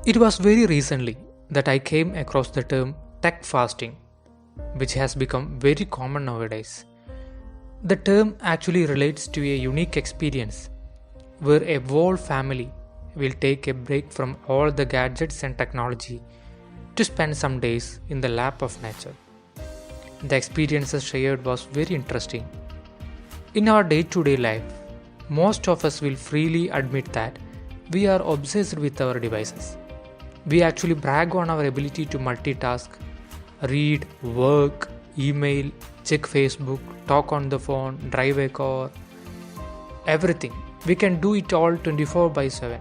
It was very recently that I came across the term tech fasting, which has become very common nowadays. The term actually relates to a unique experience where a whole family will take a break from all the gadgets and technology to spend some days in the lap of nature. The experiences shared was very interesting. In our day-to-day life, most of us will freely admit that we are obsessed with our devices. We actually brag on our ability to multitask, read, work, email, check Facebook, talk on the phone, drive a car, everything. We can do it all 24 by 7.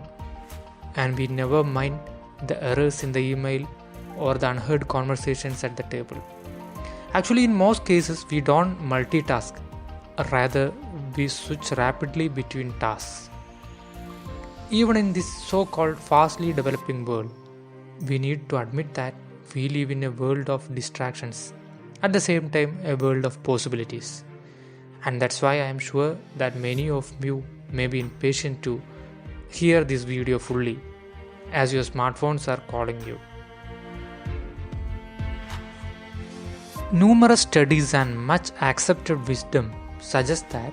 And we never mind the errors in the email or the unheard conversations at the table. Actually, in most cases, we don't multitask. Rather, we switch rapidly between tasks. Even in this so-called fastly developing world, we need to admit that we live in a world of distractions, at the same time a world of possibilities. And that's why I am sure that many of you may be impatient to hear this video fully, as your smartphones are calling you. Numerous studies and much accepted wisdom suggest that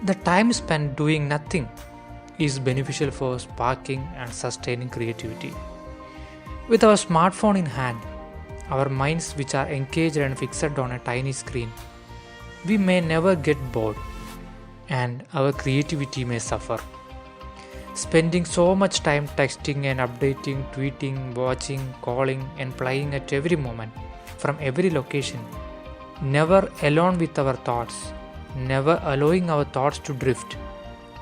the time spent doing nothing is beneficial for sparking and sustaining creativity. With our smartphone in hand, our minds which are engaged and fixed on a tiny screen, we may never get bored and our creativity may suffer. Spending so much time texting and updating, tweeting, watching, calling and playing at every moment, from every location, never alone with our thoughts, never allowing our thoughts to drift,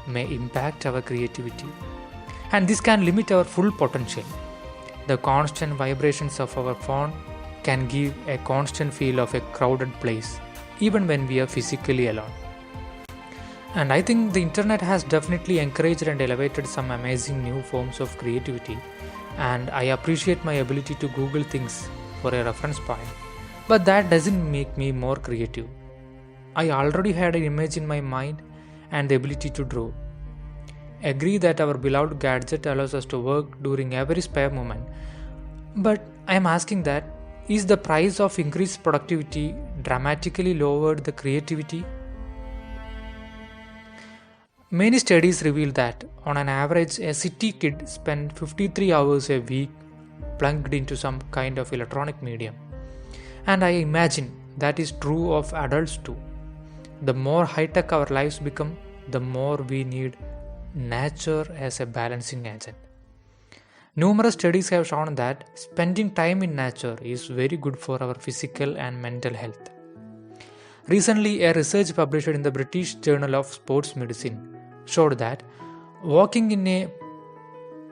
may impact our creativity. And this can limit our full potential. The constant vibrations of our phone can give a constant feel of a crowded place, even when we are physically alone. And I think the internet has definitely encouraged and elevated some amazing new forms of creativity, and I appreciate my ability to Google things for a reference point. But that doesn't make me more creative. I already had an image in my mind and the ability to draw. Agree that our beloved gadget allows us to work during every spare moment. But I am asking that, is the price of increased productivity dramatically lowered the creativity? Many studies reveal that on an average a city kid spends 53 hours a week plugged into some kind of electronic medium. And I imagine that is true of adults too. The more high-tech our lives become, the more we need nature as a balancing agent. Numerous studies have shown that spending time in nature is very good for our physical and mental health. Recently, a research published in the British Journal of Sports Medicine showed that walking in a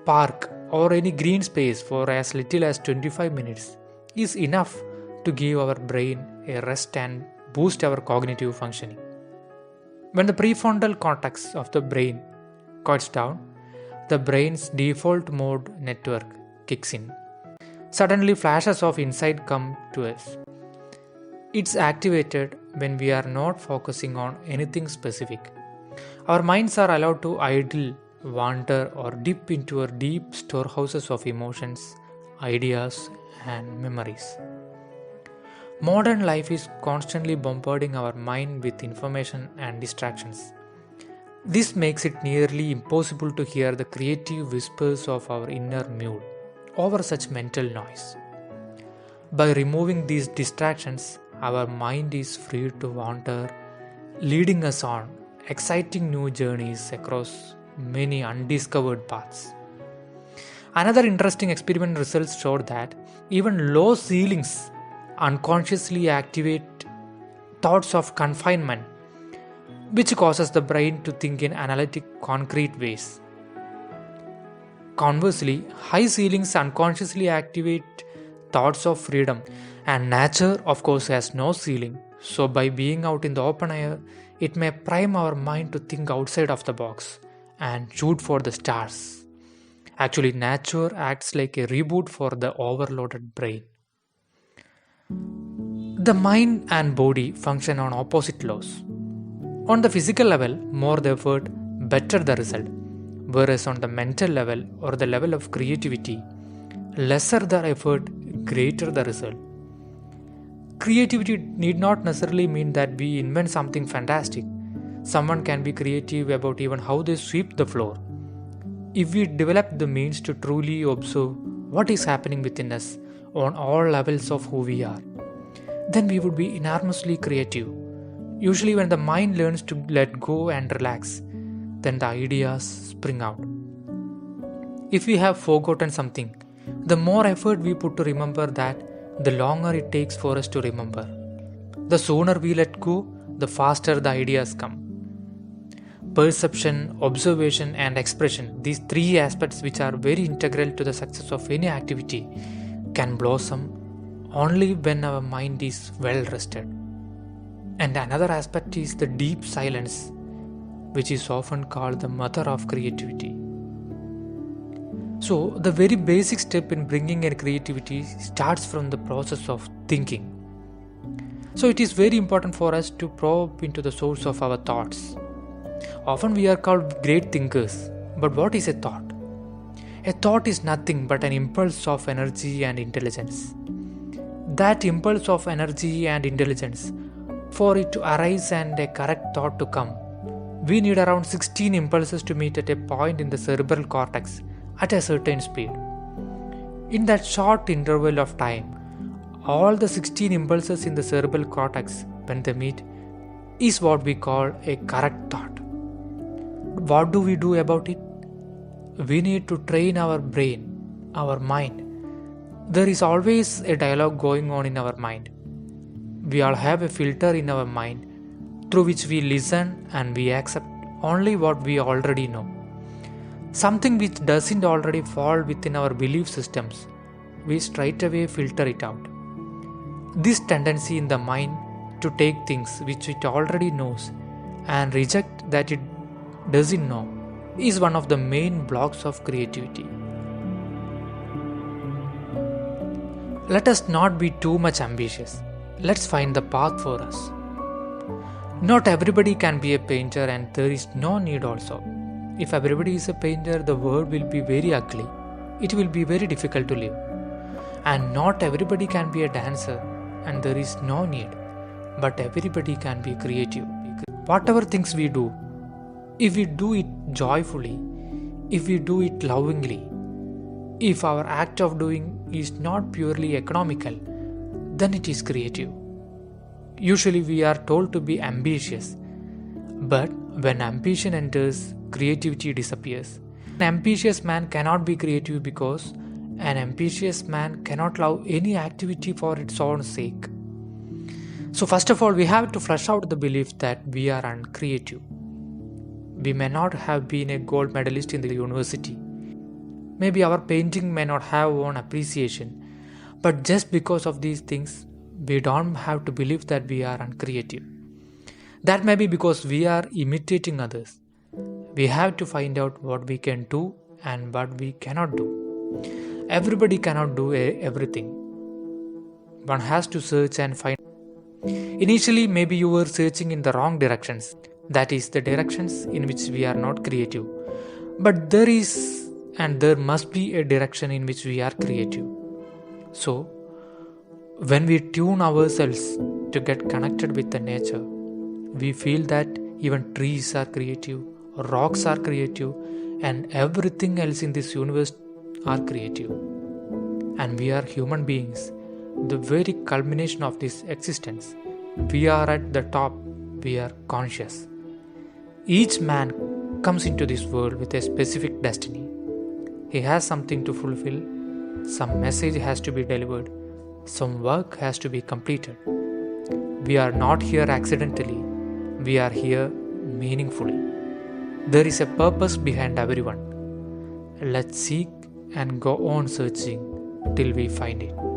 park or any green space for as little as 25 minutes is enough to give our brain a rest and boost our cognitive functioning. When the prefrontal cortex of the brain quiets down, the brain's default mode network kicks in. Suddenly flashes of insight come to us. It's activated when we are not focusing on anything specific. Our minds are allowed to idle, wander or dip into our deep storehouses of emotions, ideas and memories. Modern life is constantly bombarding our mind with information and distractions. This makes it nearly impossible to hear the creative whispers of our inner mood over such mental noise. By removing these distractions, our mind is free to wander, leading us on exciting new journeys across many undiscovered paths. Another interesting experiment results showed that even low ceilings unconsciously activate thoughts of confinement, which causes the brain to think in analytic, concrete ways. Conversely, high ceilings unconsciously activate thoughts of freedom, and nature, of course, has no ceiling. So, by being out in the open air, it may prime our mind to think outside of the box and shoot for the stars. Actually, nature acts like a reboot for the overloaded brain. The mind and body function on opposite laws. On the physical level, more the effort, better the result. Whereas on the mental level or the level of creativity, lesser the effort, greater the result. Creativity need not necessarily mean that we invent something fantastic. Someone can be creative about even how they sweep the floor. If we develop the means to truly observe what is happening within us on all levels of who we are, then we would be enormously creative. Usually, when the mind learns to let go and relax, then the ideas spring out. If we have forgotten something, the more effort we put to remember that, the longer it takes for us to remember. The sooner we let go, the faster the ideas come. Perception, observation, and expression, these three aspects which are very integral to the success of any activity, can blossom only when our mind is well rested. And another aspect is the deep silence, which is often called the mother of creativity. So, the very basic step in bringing in creativity starts from the process of thinking. So, it is very important for us to probe into the source of our thoughts. Often we are called great thinkers, but what is a thought? A thought is nothing but an impulse of energy and intelligence. That impulse of energy and intelligence, for it to arise and a correct thought to come, we need around 16 impulses to meet at a point in the cerebral cortex at a certain speed. In that short interval of time, all the 16 impulses in the cerebral cortex, when they meet, is what we call a correct thought. What do we do about it? We need to train our brain, our mind. There is always a dialogue going on in our mind. We all have a filter in our mind through which we listen and we accept only what we already know. Something which doesn't already fall within our belief systems, we straightaway filter it out. This tendency in the mind to take things which it already knows and reject that it doesn't know is one of the main blocks of creativity. Let us not be too much ambitious. Let's find the path for us. Not everybody can be a painter, and there is no need also. If everybody is a painter, the world will be very ugly. It will be very difficult to live. And not everybody can be a dancer, and there is no need. But everybody can be creative. Whatever things we do, if we do it joyfully, if we do it lovingly, if our act of doing is not purely economical, then it is creative. Usually we are told to be ambitious, but when ambition enters, creativity disappears. An ambitious man cannot be creative because an ambitious man cannot love any activity for its own sake. So first of all, we have to flush out the belief that we are uncreative. We may not have been a gold medalist in the university. Maybe our painting may not have won appreciation. But just because of these things, we don't have to believe that we are uncreative. That may be because we are imitating others. We have to find out what we can do and what we cannot do. Everybody cannot do everything. One has to search and find. Initially, maybe you were searching in the wrong directions. That is, the directions in which we are not creative. But there is and there must be a direction in which we are creative. So, when we tune ourselves to get connected with the nature, we feel that even trees are creative, rocks are creative, and everything else in this universe are creative. And we are human beings, the very culmination of this existence. We are at the top, we are conscious. Each man comes into this world with a specific destiny. He has something to fulfill, some message has to be delivered, some work has to be completed. We are not here accidentally, we are here meaningfully. There is a purpose behind everyone. Let's seek and go on searching till we find it.